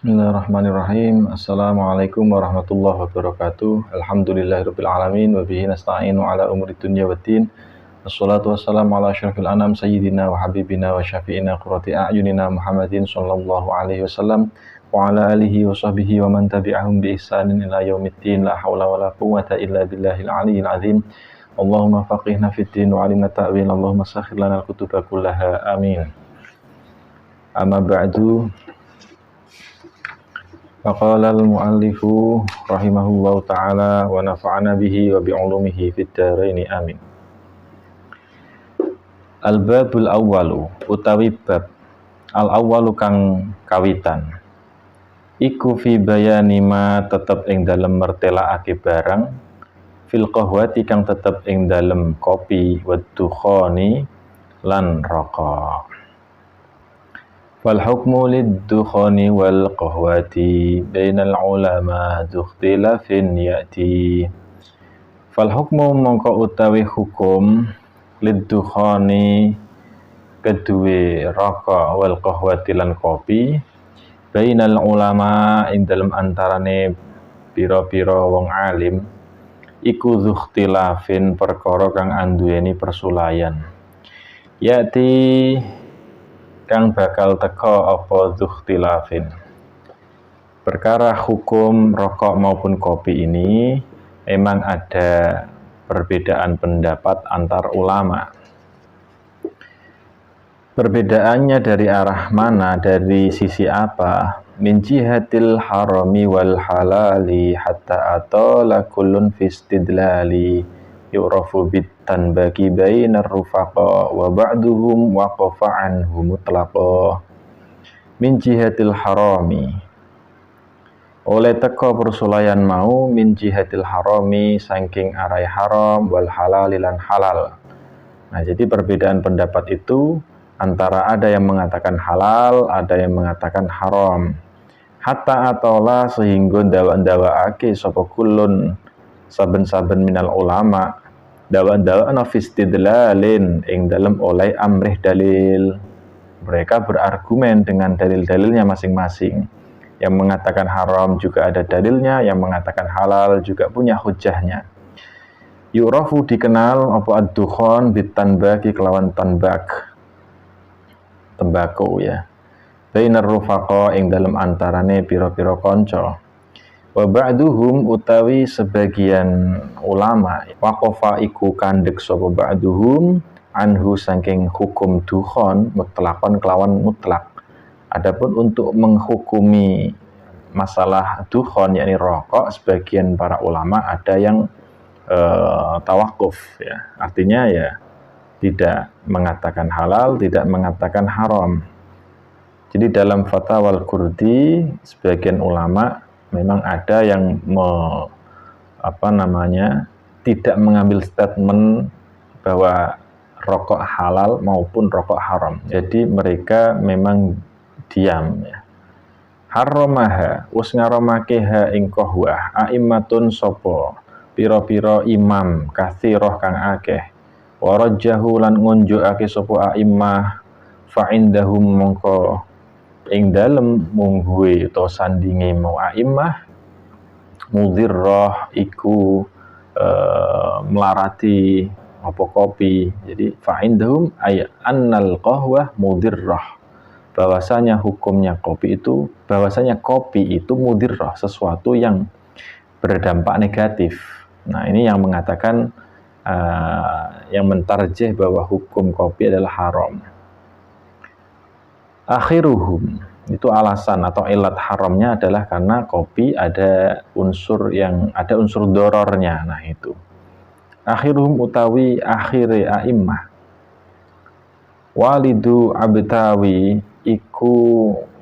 Bismillahirrahmanirrahim. Assalamualaikum warahmatullahi wabarakatuh. Alhamdulillahirabbil alamin wa bihi nasta'inu ala umuri dunya waddin. Wassalatu wassalamu ala asyrafil anam sayyidina wa habibina wa syafi'ina qurrati a'yunina Muhammadin sallallahu alaihi wasallam wa ala alihi wa sahbihi wa man tabi'ahum bi ihsanin ila yaumiddin. La haula wala quwwata illa billahil aliyyil azim. Allahumma faqihna fid din wa 'allimna ta'wil. Allahumma sakhkhir lana al-kutuba kullaha. Amin. Amma ba'du. Faqala al-muallifu rahimahullahu ta'ala wa nafa'ana bihi wa bi'ulumihi fid dharaini amin. Al-babul awwalu utawi bab al-awwalu kang kawitan iku fi bayani ma tetep ing dalem mertelakake barang fil qahwati kang tetep ing dalem kopi wa dukhani lan rokok. Wal hukmu lid-dukhani wal qahwati bainal ulama dukhtilafin ya'ti. Fal hukmu mongko utawi hukum lid-dukhani kedue rokok wal qahwati lan kopi bainal ulama ing dalem antarane pira-pira wong alim iku dukhtilafin perkara kang anduweni persulayan. Ya'ti kang bakal teka apa dukhtilafin. Perkara hukum rokok maupun kopi ini memang ada perbedaan pendapat antar ulama. Perbedaannya dari arah mana, dari sisi apa? Min jihatil harami wal halali hatta atala kullun fi istidlali yu'rafu bitan bagi bainar rufaqa wa ba'duhum waqafa anhu mutlaqa. Min jihatil harami oleh teko persulayan mau min jihatil harami saking arai haram wal halali lan halal. Nah, jadi perbedaan pendapat itu antara ada yang mengatakan halal, ada yang mengatakan haram. Hatta atola sehingga dawa-dawaake sapa kulun saben-saben minal ulama dawa-dawa fistidlalin ing dalam oleh amrih dalil. Mereka berargumen dengan dalil-dalilnya masing-masing. Yang mengatakan haram juga ada dalilnya, yang mengatakan halal juga punya hujahnya. Yu'rafu dikenal apa ad-dukhon bitanbaki kelawan tanbak tembakau ya. Bainar rufaqa ing dalam antarane pira-pira kanca. Wa ba'duhum utawi sebagian ulama waqafa iku kandhek sapa ba'duhum anhu saking hukum dukhon mutlaqan kelawan mutlak. Adapun untuk menghukumi masalah dukhon yakni rokok, sebagian para ulama ada yang tawakuf ya. Artinya ya tidak mengatakan halal, tidak mengatakan haram. Jadi dalam Fatwa Al-Qurdi sebagian ulama memang ada yang tidak mengambil statement bahwa rokok halal maupun rokok haram. Jadi mereka memang diam ya. Haramaha us ngaramake ha ing qahwah aimmatun sapa pira-pira imam kathirah kang akeh warajjahu lan ngunjukake sapa aimmah fa indahum mongko ing dalem mungguhe utawa sandinge mau aimmah mudhirrah iku melarati apa kopi. Jadi fa indahum ay annal qahwah mudhirrah, bahwasanya hukumnya kopi itu, bahwasanya kopi itu mudhirrah, sesuatu yang berdampak negatif. Nah, ini yang mengatakan yang mentarjih bahwa hukum kopi adalah haram. Akhiruhum itu alasan atau ilat haramnya adalah karena kopi ada unsur dorornya. Nah, itu akhiruhum utawi akhire a'immah walidu Abtawi iku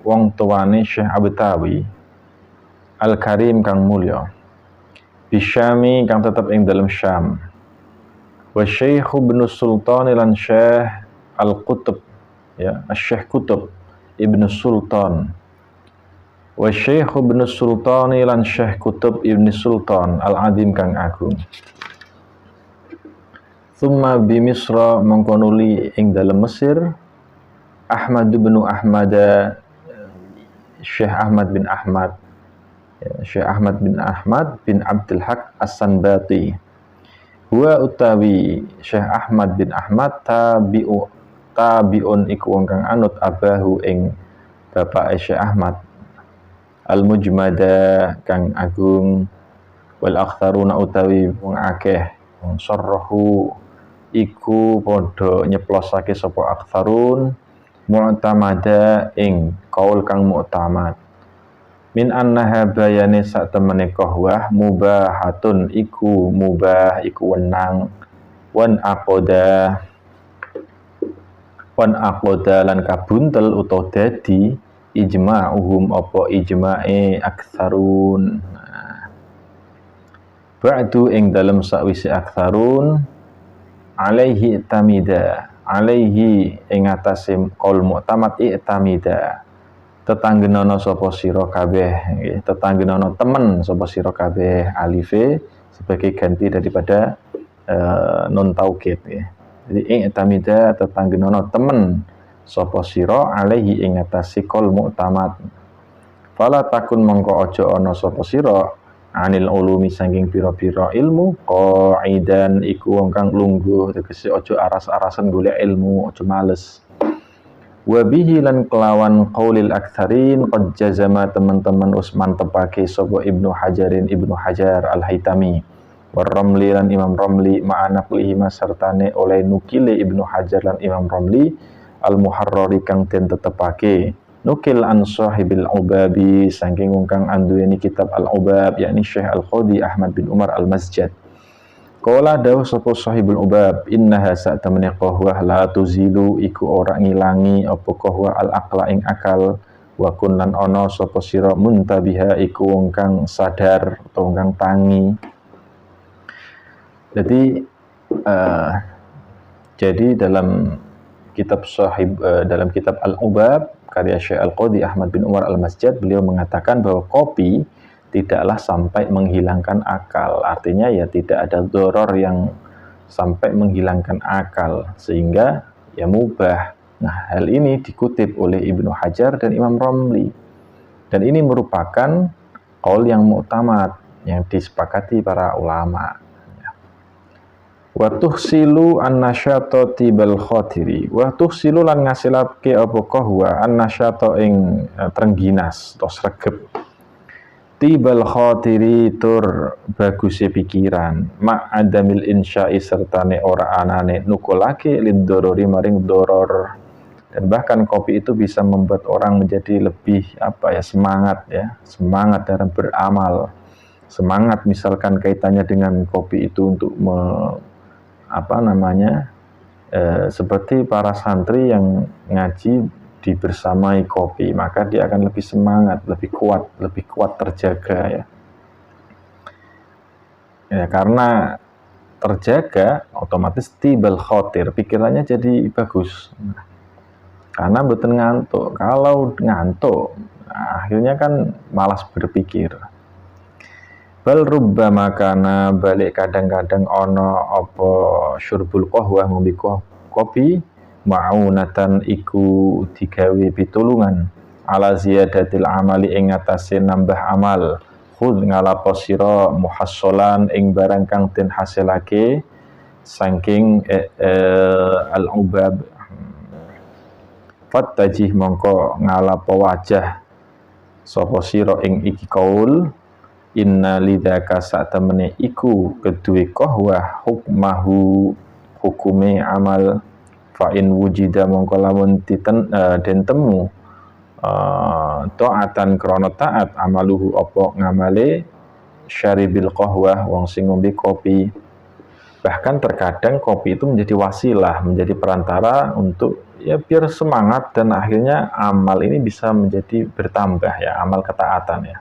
wong tuane Syekh Abtawi Al-Karim kang mulya bisyami kang tetep ing dalam Syam wa Syekh Ibnu Sultan lan Syekh Al-Qutb ya, Syekh Qutb Ibnu Sultan wa Syekh Ibnu Sultan lan Syekh Qutb Ibnu Sultan Al-Adim kang agung. Tsumma bi Misra mengkonuli ing dalam Mesir Ahmad bin Ahmad Syekh Ahmad bin Ahmad, Syekh Ahmad bin Ahmad bin Abdul Haq As-Sanbati. Huwa utawi Syekh Ahmad bin Ahmad tabiun iku wong kang anut abahu ing bapak Syekh Ahmad, al-mujmada kang agung, wal aktsaruna utawi wong akeh, wong sarrahu iku padha nyeplosake sapa aktsarun mu'tamada ing kaul kang mu'tamad. Min annaha bayane sak temene kohwah mubahatun iku mubah iku wenang, wan aqoda lan kabuntel utawa dadi ijma'uhum apa ijma'e aktsarun. Ba'du ing dalem sakwise aktsarun alaihi tamida, alaihi ing atase qaul mu'tamad i'tamida, tetanggenono sapa sira kabeh, nggih, tetanggenono temen sapa sira kabeh, alife sebagai ganti daripada nun taukid, nggih. Jadi i'tamida tetanggenono temen sapa sira alaihi ing atase qaul mu'tamad. Fala takun mongko aja ana sapa sira anil ulumi saking pira-pira ilmu qaidan iku wong kang lungguh, tegese aja aras-arasen golek ilmu, aja males. Wa bihi lan kelawan qaulil aktsarin qad jazama teman-teman Utsman tepake sapa Ibnu Hajar Al-Haitami war Ramli lan Imam Ramli ma'ana lihi masartane oleh nukile Ibnu Hajar lan Imam Ramli al-Muharrari kang den tetepake nukil an sahibil ubabi saking wong kang anduweni kitab al-ubab yakni Syekh Al-Qadi Ahmad bin Umar Al-Masjad. Kala dawuh sapa sahibul ubab innaha sak temene qahwah la tuzilu iku ora ngilangi apa qahwah al aqla ing akal wa kun lan ana sapa sira muntabiha iku wong kang sadar utawa kang tangi. Jadi dalam kitab dalam kitab Al-Ubab karya Syekh Al-Qadi Ahmad bin Umar Al-Masjad, beliau mengatakan bahwa kopi tidaklah sampai menghilangkan akal. Artinya ya tidak ada doror yang sampai menghilangkan akal, sehingga ya mubah. Nah, hal ini dikutip oleh Ibnu Hajar dan Imam Ramli. Dan ini merupakan qaul yang mu'tamad, yang disepakati para ulama. Wa tuhsilu an-nasyata tibal khotiri. Wa tuhsilu lan ngasilake apa kahwa an-nasyata ing trengginas atau sregep. Tibal khotiri tur baguse pikiran, ma'adamil insya'i sertane ora anane nukulake lid-dorori maring doror. Dan bahkan kopi itu bisa membuat orang menjadi lebih semangat dalam beramal. Semangat misalkan kaitannya dengan kopi itu untuk seperti para santri yang ngaji dibersamai kopi, maka dia akan lebih semangat, lebih kuat terjaga ya karena terjaga otomatis tibal khotir, pikirannya jadi bagus karena mboten ngantuk. Kalau ngantuk akhirnya kan malas berpikir. Bal rubbama kana balik kadang-kadang ono apa syurbul qahwah ngombe kopi ma'unatan iku digawe pitulungan ala ziyadatil amali ing atase nambah amal. Khudz ngalapo sira muhassalan ing barang kang den hasilake saking al-ubab. Fattajih mongko ngalapo wajah sapa sira ing iki kaul inna lidzaka sak temene iku kedue qahwah hukmahu hukume amal fa in wujida mongko lamun den temu taatan krana taat amaluhu apa ngamale syaribil qahwah wong sing ngombe kopi. Bahkan terkadang kopi itu menjadi wasilah, menjadi perantara untuk ya biar semangat dan akhirnya amal ini bisa menjadi bertambah ya, amal ketaatan ya.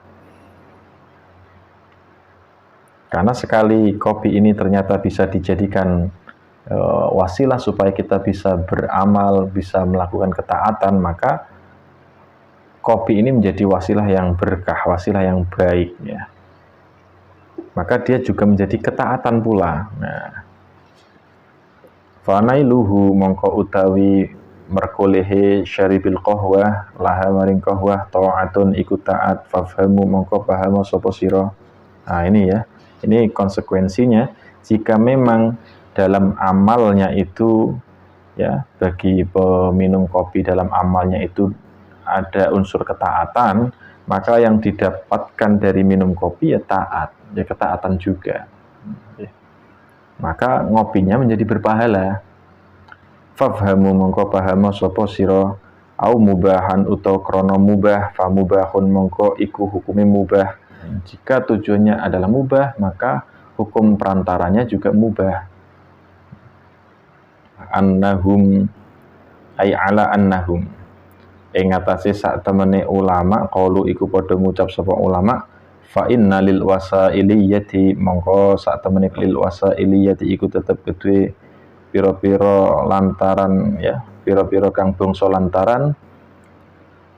Karena sekali kopi ini ternyata bisa dijadikan wasilah supaya kita bisa beramal, bisa melakukan ketaatan, maka kopi ini menjadi wasilah yang berkah, wasilah yang baik ya. Maka dia juga menjadi ketaatan pula. Nah, fanailuhu mongko utawi merkolehe syaribil qahwah laha maring qahwah ta'atun iku taat fafhamu mongko paham sapa sira. Nah ini ya, ini konsekuensinya jika memang dalam amalnya itu ya, bagi peminum kopi dalam amalnya itu ada unsur ketaatan, maka yang didapatkan dari minum kopi ya taat, ya ketaatan juga. Maka ngopinya menjadi berpahala. Fafhamu mongko pahama sapa sira au mubahan utawa krana mubah, fa mubahun mongko iku hukume mubah. Jika tujuannya adalah mubah, maka hukum perantaranya juga mubah. Annahum ay ala annahum ing atase sak temene ulama qaulu iku padha ngucap sapa ulama fa inna lil wasailiyati mongko sak temene lil wasailiyati iku tetep kedue pira-pira lantaran ya, pira-pira kang bangsa lantaran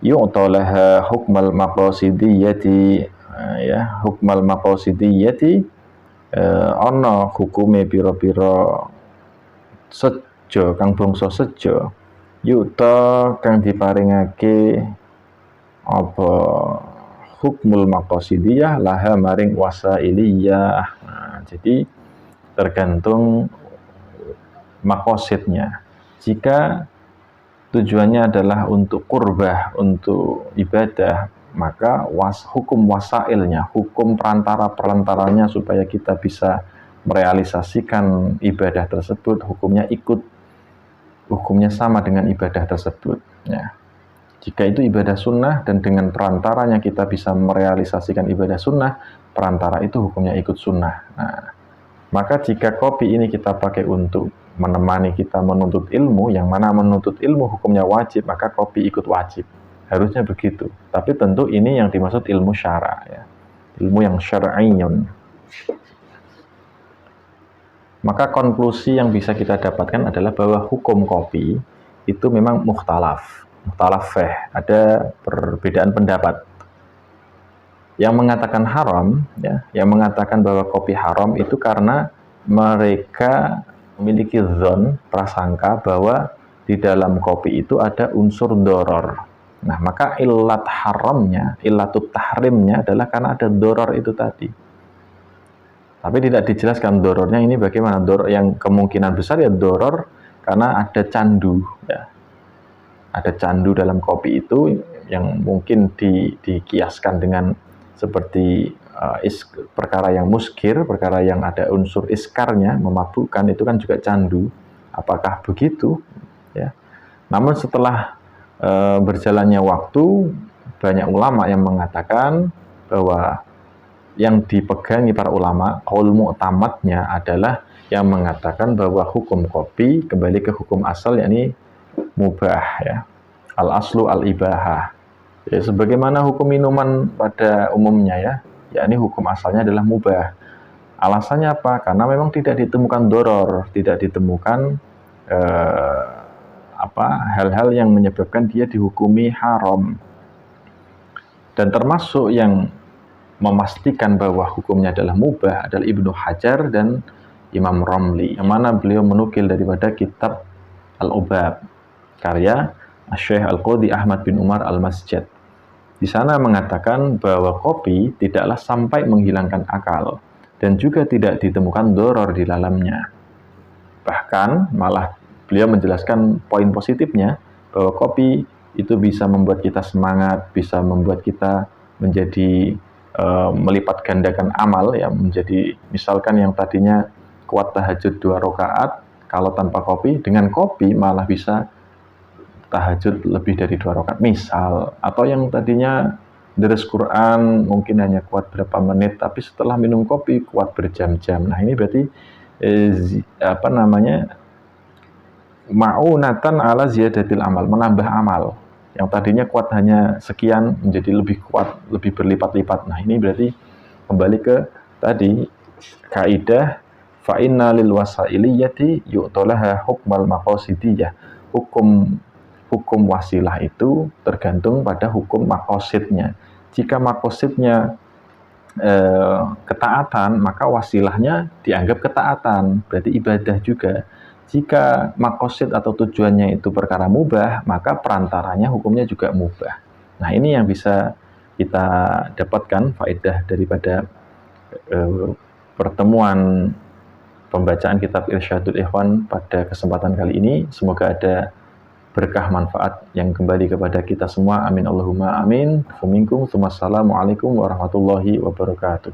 yu'talah hukmal maqasidiyati ya, hukmal maqasidiyati ana hukume pira-pira sejo kang bangsa sejo yuta kang diparingake apa hukmul maqasidiyah laha maring wasailiyah. Nah, jadi tergantung makosidnya. Jika tujuannya adalah untuk kurbah, untuk ibadah, maka hukum wasailnya, hukum perantara-perantaranya supaya kita bisa merealisasikan ibadah tersebut, hukumnya sama dengan ibadah tersebut. Ya. Jika itu ibadah sunnah dan dengan perantaranya kita bisa merealisasikan ibadah sunnah, perantara itu hukumnya ikut sunnah. Nah, maka jika kopi ini kita pakai untuk menemani kita menuntut ilmu, yang mana menuntut ilmu hukumnya wajib, maka kopi ikut wajib. Harusnya begitu. Tapi tentu ini yang dimaksud ilmu syara, ya. Ilmu yang syar'iyyun. Maka konklusi yang bisa kita dapatkan adalah bahwa hukum kopi itu memang mukhtalaf fih, ada perbedaan pendapat. Yang mengatakan haram, ya, yang mengatakan bahwa kopi haram itu karena mereka memiliki zon, prasangka bahwa di dalam kopi itu ada unsur doror. Nah, maka ilat haramnya, ilatut tahrimnya adalah karena ada doror itu tadi. Tapi tidak dijelaskan dorornya ini bagaimana. Doror yang kemungkinan besar ya doror karena ada candu, ya. Ada candu dalam kopi itu yang mungkin dikiaskan dengan seperti perkara yang muskir, perkara yang ada unsur iskarnya, memabukkan, itu kan juga candu. Apakah begitu? Ya. Namun setelah berjalannya waktu, banyak ulama yang mengatakan bahwa yang dipegangi para ulama, qaul mu'tamadnya adalah yang mengatakan bahwa hukum kopi kembali ke hukum asal, yakni mubah, ya. Al-aslu al-ibahah. Ya, sebagaimana hukum minuman pada umumnya, ya, yakni hukum asalnya adalah mubah. Alasannya apa? Karena memang tidak ditemukan doror, tidak ditemukan hal-hal yang menyebabkan dia dihukumi haram. Dan termasuk yang memastikan bahwa hukumnya adalah mubah adalah Ibnu Hajar dan Imam Romli, yang mana beliau menukil daripada kitab Al-Ubab karya Syekh Al-Qadhi Ahmad bin Umar Al-Masjid. Di sana mengatakan bahwa kopi tidaklah sampai menghilangkan akal dan juga tidak ditemukan doror di dalamnya. Bahkan malah beliau menjelaskan poin positifnya bahwa kopi itu bisa membuat kita semangat, bisa membuat kita menjadi melipat gandakan amal, ya, menjadi misalkan yang tadinya kuat tahajud 2 rakaat, kalau tanpa kopi, dengan kopi malah bisa tahajud lebih dari 2 rakaat misal, atau yang tadinya deres Quran mungkin hanya kuat berapa menit, tapi setelah minum kopi kuat berjam-jam. Nah, ini berarti ma'unatan ala ziyadatil amal, menambah amal. Yang tadinya kuat hanya sekian menjadi lebih kuat, lebih berlipat-lipat. Nah, ini berarti kembali ke tadi kaidah fa inna lil wasailiyati yu'talaha hukmal maqasidiyah. Hukum wasilah itu tergantung pada hukum maqasidnya. Jika maqasidnya ketaatan, maka wasilahnya dianggap ketaatan, berarti ibadah juga. Jika makosid atau tujuannya itu perkara mubah, maka perantaranya hukumnya juga mubah. Nah, ini yang bisa kita dapatkan faedah daripada pertemuan pembacaan kitab Irsyadul Ikhwan pada kesempatan kali ini. Semoga ada berkah manfaat yang kembali kepada kita semua. Amin Allahumma amin. Assalamualaikum warahmatullahi wabarakatuh.